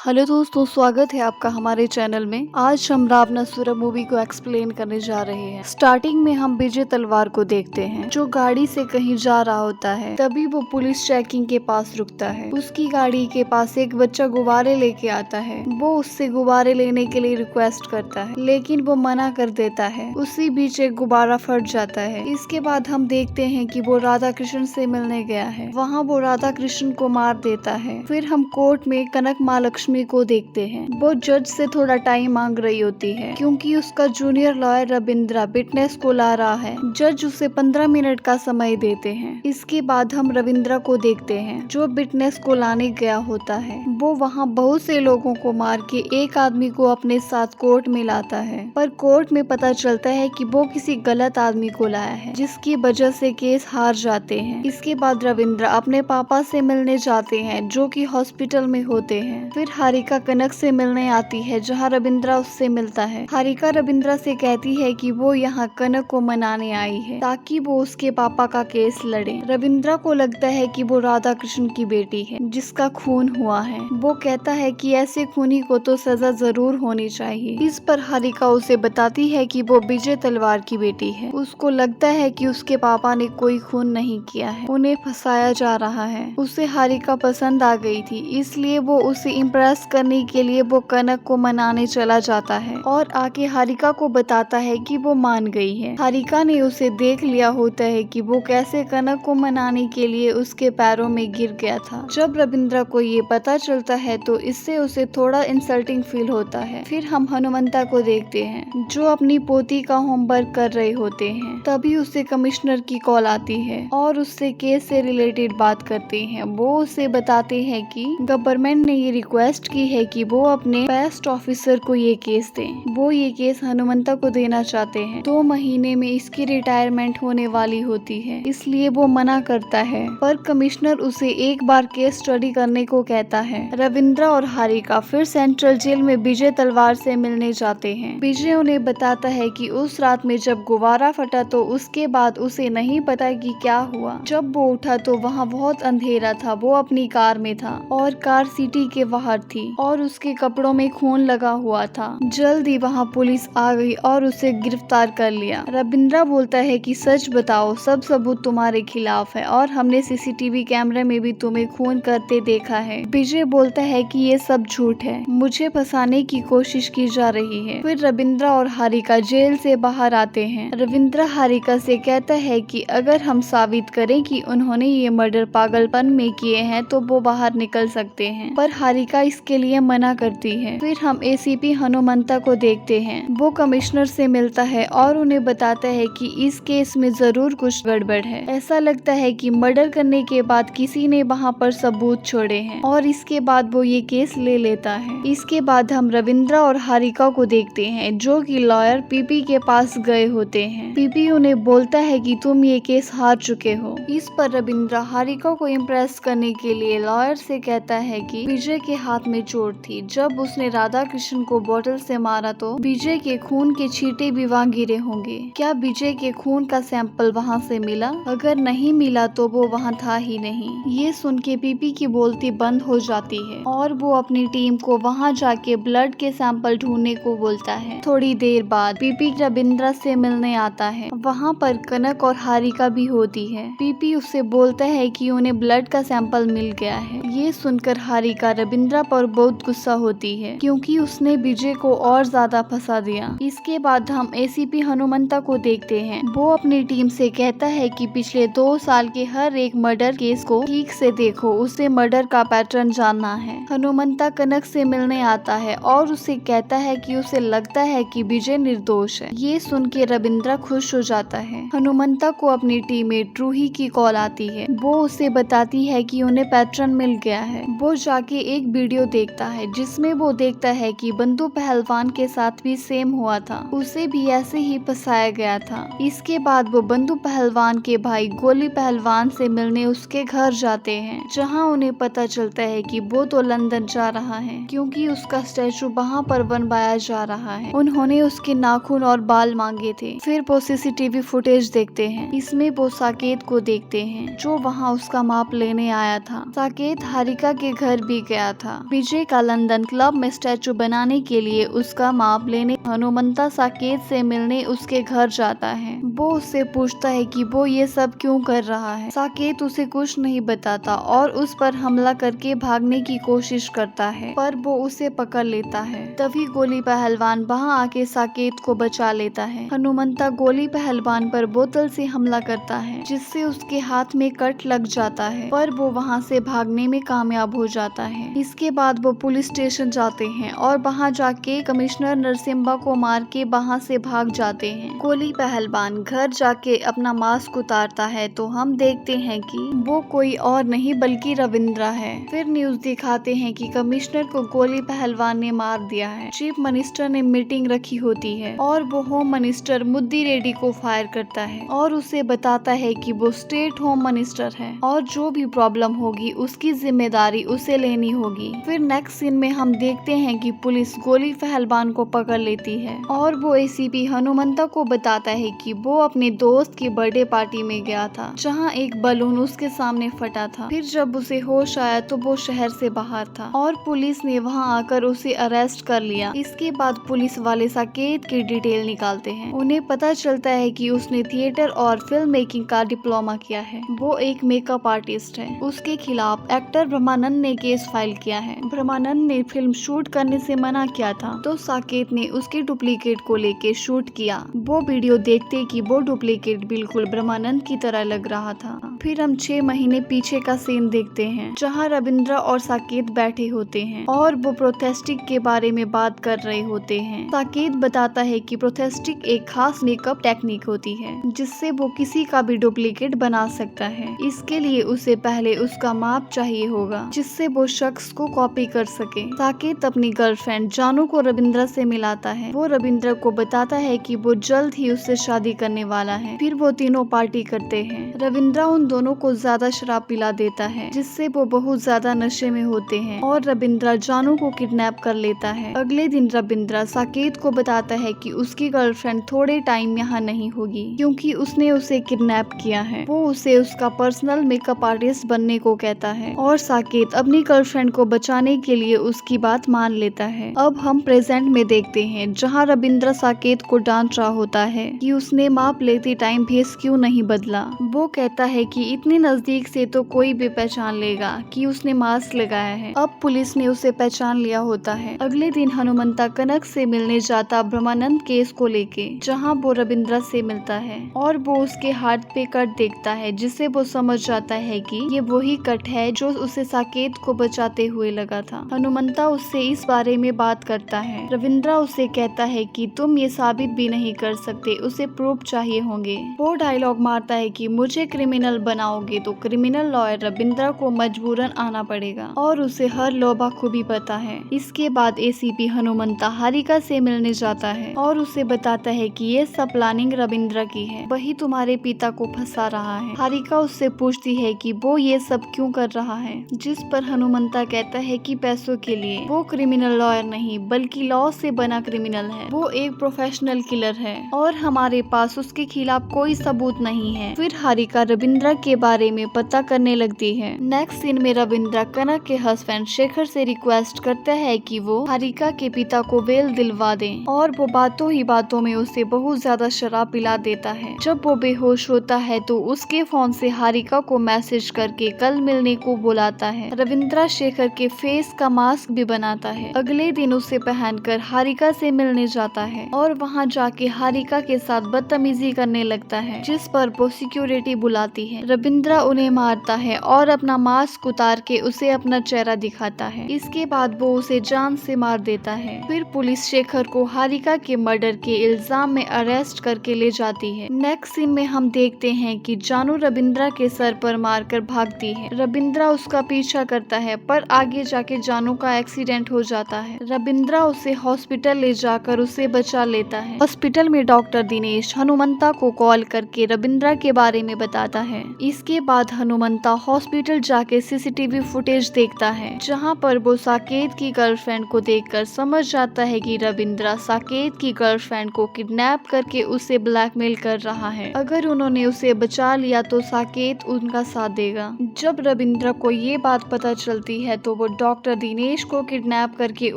Hello दोस्तों, स्वागत है आपका हमारे चैनल में। आज हम रावणासुर मूवी को एक्सप्लेन करने जा रहे हैं। स्टार्टिंग में हम विजय तलवार को देखते हैं जो गाड़ी से कहीं जा रहा होता है। तभी वो पुलिस चेकिंग के पास रुकता है। उसकी गाड़ी के पास एक बच्चा गुब्बारे लेके आता है। वो उससे गुब्बारे लेने के लिए रिक्वेस्ट करता है, लेकिन वो मना कर देता है। उसी बीच एक गुब्बारा फट जाता है। इसके बाद हम देखते हैं कि वो राधा कृष्ण से मिलने गया है। वहाँ वो राधा कृष्ण को मार देता है। फिर हम कोर्ट में कनक महालक्ष्मी को देखते हैं। वो जज से थोड़ा टाइम मांग रही होती है क्योंकि उसका जूनियर लॉयर रविंद्रा विटनेस को ला रहा है। जज उसे 15 मिनट का समय देते हैं। इसके बाद हम रविंद्रा को देखते हैं जो विटनेस को लाने गया होता है। वो वहाँ बहुत से लोगों को मार के एक आदमी को अपने साथ कोर्ट में लाता है, पर कोर्ट में पता चलता है कि वो किसी गलत आदमी को लाया है, जिसकी वजह से केस हार जाते हैं। इसके बाद रविंद्रा अपने पापा से मिलने जाते हैं जो कि हॉस्पिटल में होते हैं। फिर हारिका कनक से मिलने आती है जहां रविंद्रा उससे मिलता है। हारिका रविंद्रा से कहती है कि वो यहाँ कनक को मनाने आई है ताकि वो उसके पापा का केस लड़े। रविंद्रा को लगता है कि वो राधा कृष्ण की बेटी है जिसका खून हुआ है। वो कहता है कि ऐसे खूनी को तो सजा जरूर होनी चाहिए। इस पर हारिका उसे बताती है कि वो विजय तलवार की बेटी है। उसको लगता है कि उसके पापा ने कोई खून नहीं किया है, उन्हें फंसाया जा रहा है। उसे हारिका पसंद आ गई थी, इसलिए वो उसे इम्प्रेस करने के लिए वो कनक को मनाने चला जाता है और आके हारिका को बताता है कि वो मान गई है। हारिका ने उसे देख लिया होता है कि वो कैसे कनक को मनाने के लिए उसके पैरों में गिर गया था। जब रविंद्रा को ये पता चलता है तो इससे उसे थोड़ा इंसल्टिंग फील होता है। फिर हम हनुमंता को देखते हैं जो अपनी पोती का होमवर्क कर रहे होते हैं। तभी उसे कमिश्नर की कॉल आती है और उससे केस से रिलेटेड बात करते हैं। वो उसे बताते हैं कि गवर्नमेंट ने ये रिक्वेस्ट की है कि वो अपने बेस्ट ऑफिसर को ये केस दें। वो ये केस हनुमंता को देना चाहते हैं। 2 महीने में इसकी रिटायरमेंट होने वाली होती है, इसलिए वो मना करता है, पर कमिश्नर उसे एक बार केस स्टडी करने को कहता है। रविंद्रा और हारिका फिर सेंट्रल जेल में विजय तलवार से मिलने जाते हैं। विजय उन्हें बताता है कि उस रात में जब गुब्बारा फटा तो उसके बाद उसे नहीं पता कि क्या हुआ। जब वो उठा तो वहाँ बहुत अंधेरा था। वो अपनी कार में था और कार सिटी के बाहर थी और उसके कपड़ों में खून लगा हुआ था। जल्दी वहाँ पुलिस आ गई और उसे गिरफ्तार कर लिया। रविंद्रा बोलता है कि सच बताओ, सब सबूत तुम्हारे खिलाफ है और हमने सीसीटीवी कैमरे में भी तुम्हें खून करते देखा है। विजय बोलता है कि ये सब झूठ है, मुझे फंसाने की कोशिश की जा रही है। फिर रविंद्रा और हारिका जेल से बाहर आते हैं। रविंद्रा हारिका से कहता है कि अगर हम साबित करें कि उन्होंने ये मर्डर पागलपन में किए हैं तो वो बाहर निकल सकते हैं, पर हारिका इसके लिए मना करती है। फिर हम एसीपी हनुमंता को देखते हैं। वो कमिश्नर से मिलता है और उन्हें बताता है कि इस केस में जरूर कुछ गड़बड़ है। ऐसा लगता है कि मर्डर करने के बाद किसी ने वहाँ पर सबूत छोड़े हैं और इसके बाद वो ये केस ले लेता है। इसके बाद हम रविंद्रा और हारिका को देखते हैं जो कि लॉयर पीपी के पास गए होते हैं। पीपी उन्हें बोलता है कि तुम ये केस हार चुके हो। इस पर रविंद्रा हारिका को इम्प्रेस करने के लिए लॉयर से कहता है कि विजय के हाथ में चोट थी। जब उसने राधा कृष्ण को बोतल से मारा तो विजय के खून के छींटे भी वहाँ गिरे होंगे। क्या विजय के खून का सैंपल वहाँ से मिला? अगर नहीं मिला तो वो वहाँ था ही नहीं। ये सुन के पीपी की बोलती बंद हो जाती है और वो अपनी टीम को वहाँ जाके ब्लड के सैंपल ढूंढने को बोलता है। थोड़ी देर बाद पीपी रविंद्रा से मिलने आता है। वहाँ पर कनक और हारिका भी होती है। पीपी उससे बोलता है कि उन्हें ब्लड का सैंपल मिल गया है। ये सुनकर हारिका रविंद्रा पर बहुत गुस्सा होती है क्योंकि उसने विजय को और ज्यादा फंसा दिया। इसके बाद हम एसीपी हनुमंता को देखते हैं। वो अपनी टीम से कहता है कि पिछले 2 साल के हर एक मर्डर केस को ठीक से देखो, उसे मर्डर का पैटर्न जानना है। हनुमंता कनक से मिलने आता है और उसे कहता है कि उसे लगता है कि विजय निर्दोष है। ये सुन के रविंद्रा खुश हो जाता है। हनुमंता को अपनी टीममेट रूही की कॉल आती है। वो उसे बताती है कि उन्हें पैटर्न मिल गया है। वो जाके एक वीडियो देखता है जिसमें वो देखता है कि बंधु पहलवान के साथ भी सेम हुआ था, उसे भी ऐसे ही फंसाया गया था। इसके बाद वो बंधु पहलवान के भाई गोली पहलवान से मिलने उसके घर जाते हैं, जहां उन्हें पता चलता है कि वो तो लंदन जा रहा है क्योंकि उसका स्टैचू वहां पर बनवाया जा रहा है। उन्होंने उसके नाखून और बाल मांगे थे। फिर वो सीसीटीवी फुटेज देखते हैं। इसमें वो साकेत को देखते हैं जो वहाँ उसका माप लेने आया था। साकेत हारिका के घर भी गया था। विजय का लंदन क्लब में स्टैचू बनाने के लिए उसका माप लेने हनुमंता साकेत से मिलने उसके घर जाता है। वो उससे पूछता है कि वो ये सब क्यों कर रहा है। साकेत उसे कुछ नहीं बताता और उस पर हमला करके भागने की कोशिश करता है, पर वो उसे पकड़ लेता है। तभी गोली पहलवान वहां आके साकेत को बचा लेता है। हनुमंता गोली पहलवान पर बोतल से हमला करता है, जिससे उसके हाथ में कट लग जाता है, पर वो वहां से भागने में कामयाब हो जाता है। इसके बाद वो पुलिस स्टेशन जाते हैं और वहां जाके कमिश्नर नरसिम्हा को मार के वहां से भाग जाते हैं। गोली पहलवान घर जाके अपना मास्क उतारता है तो हम देखते हैं कि वो कोई और नहीं बल्कि रविंद्रा है। फिर न्यूज दिखाते हैं कि कमिश्नर को गोली पहलवान ने मार दिया है। चीफ मिनिस्टर ने मीटिंग रखी होती है और वो होम मिनिस्टर मुद्दी रेड्डी को फायर करता है और उसे बताता है कि वो स्टेट होम मिनिस्टर है और जो भी प्रॉब्लम होगी उसकी जिम्मेदारी उसे लेनी होगी। फिर नेक्स्ट सीन में हम देखते हैं कि पुलिस गोली पहलवान को पकड़ लेती है और वो एसीपी हनुमंता को बताता है कि वो अपने दोस्त की बर्थडे पार्टी में गया था, जहां एक बलून उसके सामने फटा था। फिर जब उसे होश आया तो वो शहर से बाहर था और पुलिस ने वहां आकर उसे अरेस्ट कर लिया। इसके बाद पुलिस वाले साकेत की डिटेल निकालते हैं। उन्हें पता चलता है कि उसने थिएटर और फिल्म मेकिंग का डिप्लोमा किया है। वो एक मेकअप आर्टिस्ट है। उसके खिलाफ एक्टर ब्रह्मानंद ने केस फाइल किया है। ब्रह्मानंद ने फिल्म शूट करने से मना किया था, तो साकेत ने उसके डुप्लीकेट को लेके शूट किया। वो वीडियो देखते कि वो डुप्लीकेट बिल्कुल ब्रह्मानंद की तरह लग रहा था। फिर हम 6 महीने पीछे का सीन देखते हैं, जहां रविंद्रा और साकेत बैठे होते हैं और वो प्रोस्थेटिक के बारे में बात कर रहे होते हैं। साकेत बताता है कि प्रोस्थेटिक एक खास मेकअप टेक्निक होती है, जिससे वो किसी का भी डुप्लीकेट बना सकता है। इसके लिए उसे पहले उसका माप चाहिए होगा, जिससे वो शख्स को कॉपी कर सके। साकेत अपनी गर्लफ्रेंड जानू को रविंद्रा से मिलाता है। वो रविंद्रा को बताता है कि वो जल्द ही उससे शादी करने वाला है। फिर वो तीनों पार्टी करते हैं। रविंद्रा उन दोनों को ज्यादा शराब पिला देता है, जिससे वो बहुत ज्यादा नशे में होते हैं और रविंद्रा जानू को किडनैप कर लेता है। अगले दिन रविंद्रा साकेत को बताता है कि उसकी गर्लफ्रेंड थोड़े टाइम यहाँ नहीं होगी, क्योंकि उसने उसे किडनैप किया है। वो उसे उसका पर्सनल मेकअप आर्टिस्ट बनने को कहता है और साकेत अपनी गर्लफ्रेंड को बचाने के लिए उसकी बात मान लेता है। अब हम प्रेजेंट में देखते हैं, जहाँ रविंद्रा साकेत को डांट रहा होता है कि उसने माप लेते टाइम भेस क्यों नहीं बदला। वो कहता है कि इतने नजदीक से तो कोई भी पहचान लेगा कि उसने मास्क लगाया है। अब पुलिस ने उसे पहचान लिया होता है। अगले दिन हनुमंता कनक से मिलने जाता ब्रह्मानंद केस को लेके, जहाँ वो रविंद्रा से मिलता है और वो उसके हाथ पे कट देखता है, जिससे वो समझ जाता है कि ये वही कट है जो उसे साकेत को बचाते हुए लगा था। हनुमंता उससे इस बारे में बात करता है। रविंद्रा उसे कहता है कि तुम ये साबित भी नहीं कर सकते, उसे प्रूफ चाहिए होंगे। वो डायलॉग मारता है कि मुझे क्रिमिनल बनाओगे तो क्रिमिनल लॉयर रविंद्रा को मजबूरन आना पड़ेगा और उसे हर लॉ बखूबी पता है। इसके बाद एसीपी हनुमंता हारिका से मिलने जाता है और उसे बताता है कि ये सब प्लानिंग रविंद्रा की है, वही तुम्हारे पिता को फंसा रहा है। हारिका उससे पूछती है कि वो ये सब क्यों कर रहा है, जिस पर हनुमंता कहता है कि पैसों के लिए। वो क्रिमिनल लॉयर नहीं बल्कि लॉ से बना क्रिमिनल है। वो एक प्रोफेशनल किलर है और हमारे पास उसके खिलाफ कोई सबूत नहीं है। फिर हारिका रविंद्रा के बारे में पता करने लगती है। नेक्स्ट सीन में रविंद्रा कनक के हस्बैंड शेखर से रिक्वेस्ट करता है कि वो हारिका के पिता को बेल दिलवा दें और वो बातों ही बातों में उसे बहुत ज्यादा शराब पिला देता है। जब वो बेहोश होता है तो उसके फोन से हारिका को मैसेज करके कल मिलने को बुलाता है। रविंद्रा शेखर के फेस का मास्क भी बनाता है। अगले दिन उसे पहनकर हारिका से मिलने जाता है और वहां जाके हारिका के साथ बदतमीजी करने लगता है, जिस पर वो सिक्योरिटी बुलाती है। रविंद्रा उन्हें मारता है और अपना मास्क उतार के उसे अपना चेहरा दिखाता है। इसके बाद वो उसे जान से मार देता है। फिर पुलिस शेखर को हारिका के मर्डर के इल्जाम में अरेस्ट करके ले जाती है। नेक्स्ट सीन में हम देखते हैं कि जानू रविंद्रा के सर पर मारकर भागती है। रविंद्रा उसका पीछा करता है, पर आगे जाके जानू का एक्सीडेंट हो जाता है। रविंद्रा उसे हॉस्पिटल ले जाकर उसे बचा लेता है। हॉस्पिटल में डॉक्टर दिनेश हनुमंता को कॉल करके रविंद्रा के बारे में बताता है इसके बाद हनुमंता हॉस्पिटल जाके सीसीटीवी फुटेज देखता है, जहाँ पर वो साकेत की गर्लफ्रेंड को देखकर समझ जाता है कि रविंद्रा साकेत की गर्लफ्रेंड को किडनैप करके उसे ब्लैकमेल कर रहा है। अगर उन्होंने उसे बचा लिया तो साकेत उनका साथ देगा। जब रविंद्रा को ये बात पता चलती है तो वो डॉक्टर दिनेश को किडनैप करके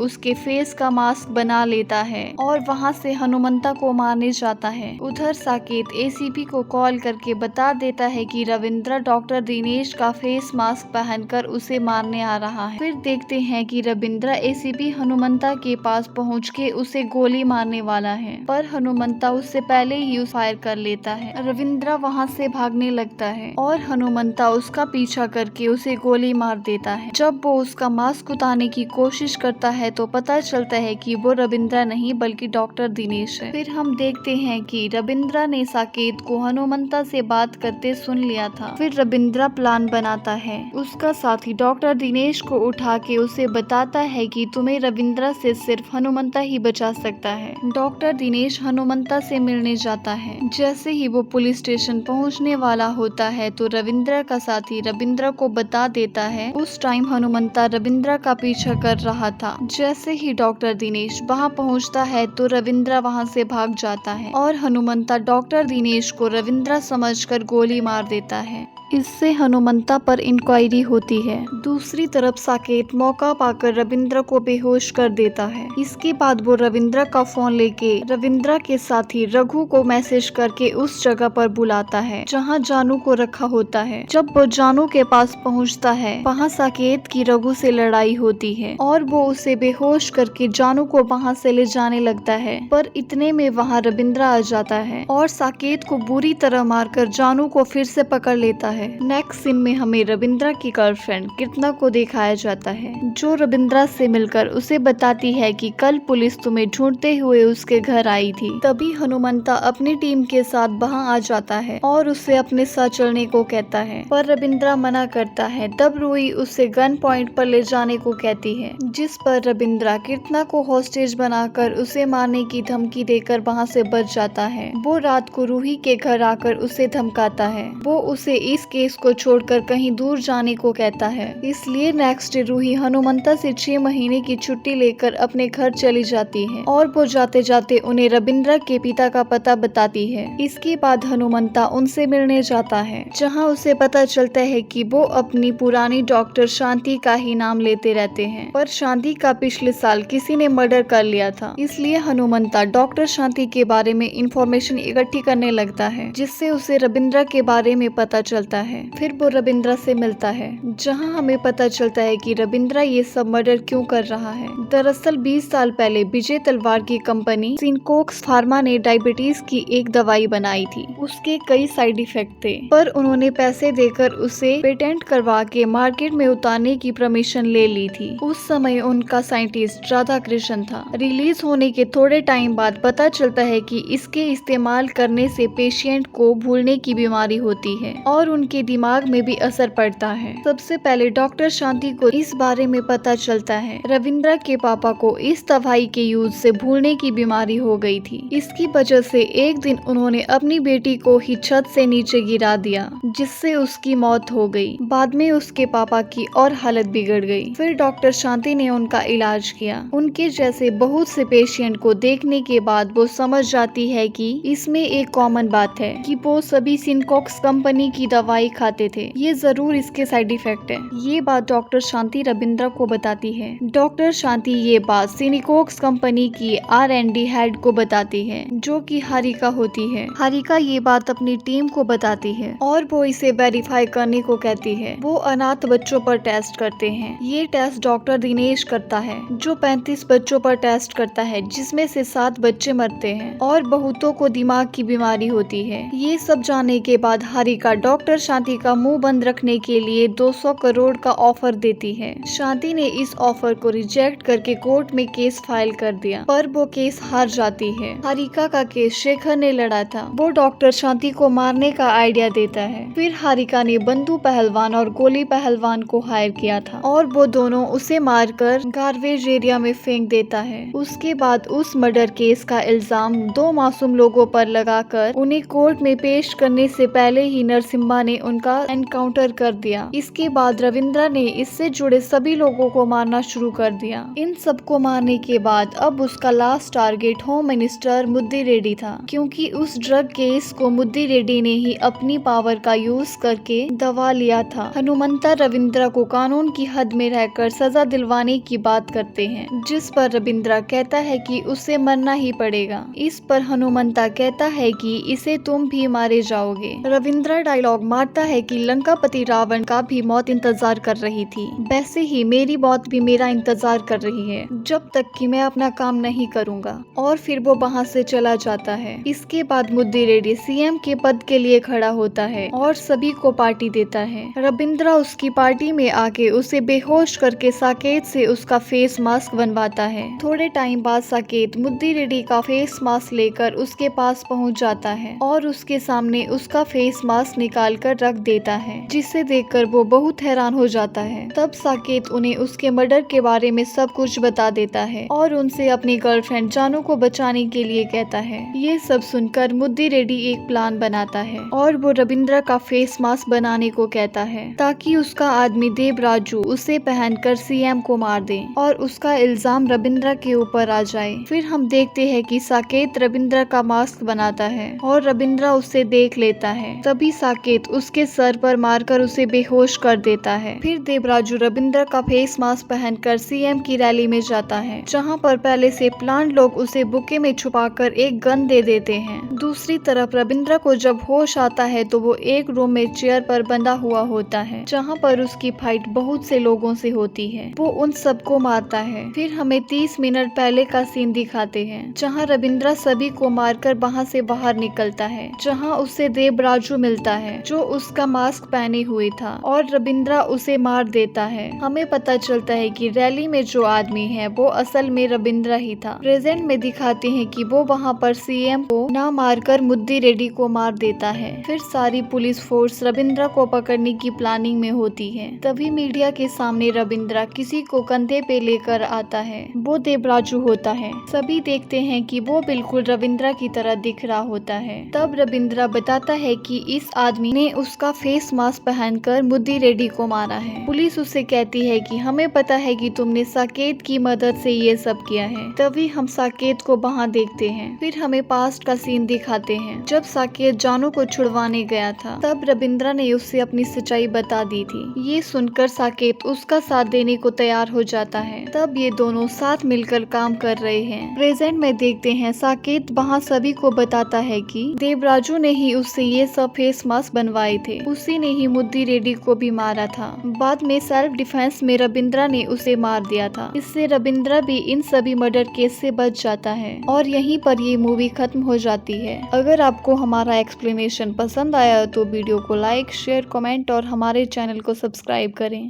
उसके फेस का मास्क बना लेता है और वहाँ से हनुमंता को मारने जाता है। उधर साकेत एसीपी को कॉल करके बता देता है कि रविंद्रा डॉक्टर दिनेश का फेस मास्क पहनकर उसे मारने आ रहा है। फिर देखते हैं कि रविंद्रा एसीपी हनुमंता के पास पहुँच के उसे गोली मारने वाला है, पर हनुमंता उससे पहले ही फायर कर लेता है। रविंद्रा वहाँ से भागने लगता है और हनुमंता उसका पीछा करके उसे गोली मार देता है। जब वो उसका मास्क उतारने की कोशिश करता है तो पता चलता है कि वो रविंद्रा नहीं बल्कि डॉक्टर दिनेश है। फिर हम देखते हैं कि रविंद्रा ने साकेत को हनुमंता से बात करते सुन लिया था। फिर रविंद्रा प्लान बनाता है। उसका साथी डॉक्टर दिनेश को उठा के उसे बताता है कि तुम्हें रविंद्रा से सिर्फ हनुमंता ही बचा सकता है। डॉक्टर दिनेश हनुमंता से मिलने जाता है। जैसे ही वो पुलिस स्टेशन पहुंचने वाला होता है तो रविंद्रा का साथी रविंद्रा को बता देता है उस टाइम हनुमंता रविंद्रा का पीछा कर रहा था। जैसे ही डॉक्टर दिनेश वहां पहुंचता है तो रविंद्रा वहां से भाग जाता है और हनुमंता डॉक्टर दिनेश को रविंद्रा समझकर गोली मार देता है। इससे हनुमंता पर इंक्वायरी होती है। दूसरी तरफ साकेत मौका पाकर रविंद्रा को बेहोश कर देता है। इसके बाद वो रविंद्रा का फोन लेके रविंद्रा के साथी रघु को मैसेज करके उस जगह पर बुलाता है जहां जानू को रखा होता है। जब वो जानू के पास पहुंचता है वहां साकेत की रघु से लड़ाई होती है और वो उसे बेहोश करके जानू को वहां से ले जाने लगता है, पर इतने में वहां रविंद्रा आ जाता है और साकेत को बुरी तरह मारकर जानू को फिर से पकड़ लेता है। नेक्स्ट सीन में हमें रविंद्रा की गर्लफ्रेंड कीर्तना को दिखाया जाता है, जो रविंद्रा से मिलकर उसे बताती है कि कल पुलिस तुम्हें ढूंढते हुए उसके घर आई थी। तभी हनुमंता अपनी टीम के साथ वहां आ जाता है और उससे अपने साथ चलने को कहता है, पर रविंद्रा मना करता है। तब रूही उसे गन पॉइंट पर ले जाने को कहती है, जिस पर रविंद्रा कीर्तना को हॉस्टेज बनाकर उसे मारने की धमकी देकर वहां से बच जाता है। वो रात को रूही के घर आकर उसे धमकाता है। वो उसे इस केस को छोड़कर कहीं दूर जाने को कहता है। इसलिए नेक्स्ट डे रूही हनुमंता से 6 महीने की छुट्टी लेकर अपने घर चली जाती है और वो जाते जाते उन्हें रविंद्रा के पिता का पता बताती है। इसके बाद हनुमंता उनसे मिलने जाता है, जहां उसे पता चलता है कि वो अपनी पुरानी डॉक्टर शांति का ही नाम लेते रहते हैं, पर शांति का पिछले साल किसी ने मर्डर कर लिया था। इसलिए हनुमंता डॉक्टर शांति के बारे में इंफॉर्मेशन इकट्ठी करने लगता है, जिससे उसे रविंद्रा के बारे में पता चलता है। फिर वो रविंद्रा से मिलता है, जहां हमें पता चलता है कि रविंद्रा ये सब मर्डर क्यों कर रहा है। दरअसल 20 साल पहले विजय तलवार की कंपनी सिनकोक्स फार्मा ने डायबिटीज की एक दवाई बनाई थी। उसके कई साइड इफेक्ट थे, पर उन्होंने पैसे देकर उसे पेटेंट करवा के मार्केट में उतारने की परमिशन ले ली थी। उस समय उनका साइंटिस्ट राधा कृष्ण था। रिलीज होने के थोड़े टाइम बाद पता चलता है कि इसके इस्तेमाल करने से पेशेंट को भूलने की बीमारी होती है और उनके दिमाग में भी असर पड़ता है। सबसे पहले डॉक्टर शांति को इस बारे में पता चलता है। रविंद्रा के पापा को इस दवाई के यूज से भूलने की बीमारी हो गई थी। इसकी वजह से एक दिन उन्होंने अपनी बेटी को ही छत से नीचे गिरा दिया, जिससे उसकी मौत हो गई। बाद में उसके पापा की और हालत बिगड़ गई। फिर डॉक्टर शांति ने उनका इलाज किया। उनके जैसे बहुत से पेशेंट को देखने के बाद वो समझ जाती है कि इसमें एक कॉमन बात है कि वो सभी सिनकोक्स कंपनी की दवाई खाते थे। ये जरूर इसके साइड इफेक्ट है। ये बात डॉक्टर शांति रविंद्रा को बताती है। डॉक्टर शांति ये बात सिनकोक्स कंपनी की R&D हेड को बताती है, जो कि हारिका होती है। हारिका ये बात अपनी टीम को बताती है और वो इसे वेरीफाई करने को कहती है। वो अनाथ बच्चों पर टेस्ट करते हैं। ये टेस्ट डॉक्टर दिनेश करता है, जो 35 बच्चों पर टेस्ट करता है, जिसमें से 7 बच्चे मरते हैं और बहुतों को दिमाग की बीमारी होती है। ये सब जानने के बाद हारिका डॉक्टर शांति का मुंह बंद रखने के लिए 200 करोड़ का ऑफर देती है। शांति ने इस ऑफर को रिजेक्ट करके कोर्ट में केस फाइल कर दिया, पर वो केस हार जाती है। हारिका का केस शेखर ने लड़ा था। वो डॉक्टर शांति को मारने का आइडिया देता है। फिर हारिका ने बंधु पहलवान और गोली पहलवान को हायर किया था और वो दोनों उसे मारकर गार्बेज एरिया में फेंक देता है। उसके बाद उस मर्डर केस का इल्जाम 2 मासूम लोगों पर लगाकर उन्हें कोर्ट में पेश करने से पहले ही नरसिम्हा ने उनका एनकाउंटर कर दिया। इसके बाद रविंद्रा ने इससे जुड़े सभी लोगों को मारना शुरू कर दिया। इन सबको मारने के बाद अब उसका last target home minister Muddi Reddy था, क्योंकि उस ड्रग केस को मुद्दी रेड्डी ने ही अपनी पावर का यूज करके दबा लिया था। हनुमंता रविंद्रा को कानून की हद में रहकर सजा दिलवाने की बात करते हैं, जिस पर रविंद्रा कहता है कि उसे मरना ही पड़ेगा। इस पर हनुमंता कहता है कि इसे तुम भी मारे जाओगे। रविंद्रा डायलॉग मारता है कि लंकापति रावण का भी मौत इंतजार कर रही थी, वैसे ही मेरी मौत भी मेरा इंतजार कर रही है, जब तक कि मैं अपना काम नहीं करूंगा। और फिर वो वहाँ से चला जाता है। इसके बाद मुद्दी रेड्डी सीएम के पद के लिए खड़ा होता है और सभी को पार्टी देता है। रविंद्रा उसकी पार्टी में आके उसे बेहोश करके साकेत से उसका फेस मास्क बनवाता है। थोड़े टाइम बाद साकेत मुद्दी रेड्डी का फेस मास्क लेकर उसके पास पहुंच जाता है और उसके सामने उसका फेस मास्क निकाल कर रख देता है, जिसे देखकर वो बहुत हैरान हो जाता है। तब साकेत उन्हें उसके मर्डर के बारे में सब कुछ बता देता है और उनसे अपनी गर्लफ्रेंड जानू को बचाने के लिए कहता है। ये सब सुनकर मुद्दी रेड्डी एक प्लान बनाता है और वो रविंद्रा का फेस मास्क बनाने को कहता है, ताकि उसका आदमी देवराजू उसे पहनकर सीएम को मार दे और उसका इल्जाम रविंद्रा के ऊपर आ जाए। फिर हम देखते हैं कि साकेत रविंद्रा का मास्क बनाता है और रविंद्रा उसे देख लेता है। तभी साकेत उसके सर पर मारकर उसे बेहोश कर देता है। फिर देवराजू रविंद्रा का फेस मास्क पहनकर सीएम की रैली में जाता है, जहां पर पहले से प्लान लोग उसे बुके में छुपाकर एक गन दे देते हैं। दूसरी तरफ रविंद्रा को जब होश आता है तो वो एक रूम में चेयर पर बंधा हुआ होता है, जहां पर उसकी फाइट बहुत से लोगों से होती है। वो उन सबको मारता है। फिर हमें 30 मिनट पहले का सीन दिखाते हैं, जहां रविंद्रा सभी को मारकर वहां से बाहर निकलता है, जहां उसे देवराजू मिलता है जो उसका मास्क पहने हुए था और रविंद्रा उसे मार देता है। हमें पता चलता है कि रैली में जो आदमी है वो असल में रविंद्रा ही था। प्रेजेंट में दिखाते हैं कि वो वहाँ पर सीएम को ना मारकर मुद्दी रेड्डी को मार देता है। फिर सारी पुलिस फोर्स रविंद्रा को पकड़ने की प्लानिंग में होती है। तभी मीडिया के सामने रविंद्रा किसी को कंधे पे लेकर आता है। वो देवराजू होता है। सभी देखते हैं कि वो बिल्कुल रविंद्रा की तरह दिख रहा होता है। तब रविंद्रा बताता है कि इस आदमी ने उसका फेस मास्क पहनकर मुद्दी रेड्डी को मारा है। पुलिस उससे कहती है कि हमें पता है कि तुमने साकेत की मदद से ये सब किया है। तभी हम साकेत को वहाँ देखते हैं। फिर हमें पास्ट का सीन दिखाते हैं, जब साकेत जानू को छुड़वाने गया था। तब रविंद्रा ने उससे अपनी सच्चाई बता दी थी। ये सुनकर साकेत उसका साथ देने को तैयार हो जाता है। तब ये दोनों साथ मिलकर काम कर रहे हैं। प्रेजेंट में देखते हैं साकेत वहाँ सभी को बताता है कि देवराजू ने ही उससे ये सब फेस मास्क बनवाए थे, उसी ने ही मुद्दी रेड्डी को भी मारा था। बाद में सेल्फ डिफेंस में रविंद्रा ने उसे मार दिया था। इससे रविंद्रा भी इन सभी मर्डर केस से बच जाता है और यहीं पर ये मूवी खत्म हो जाती है। अगर आपको हमारा एक्सप्लेनेशन पसंद आया तो वीडियो को लाइक, शेयर, कमेंट और हमारे चैनल को सब्सक्राइब करें।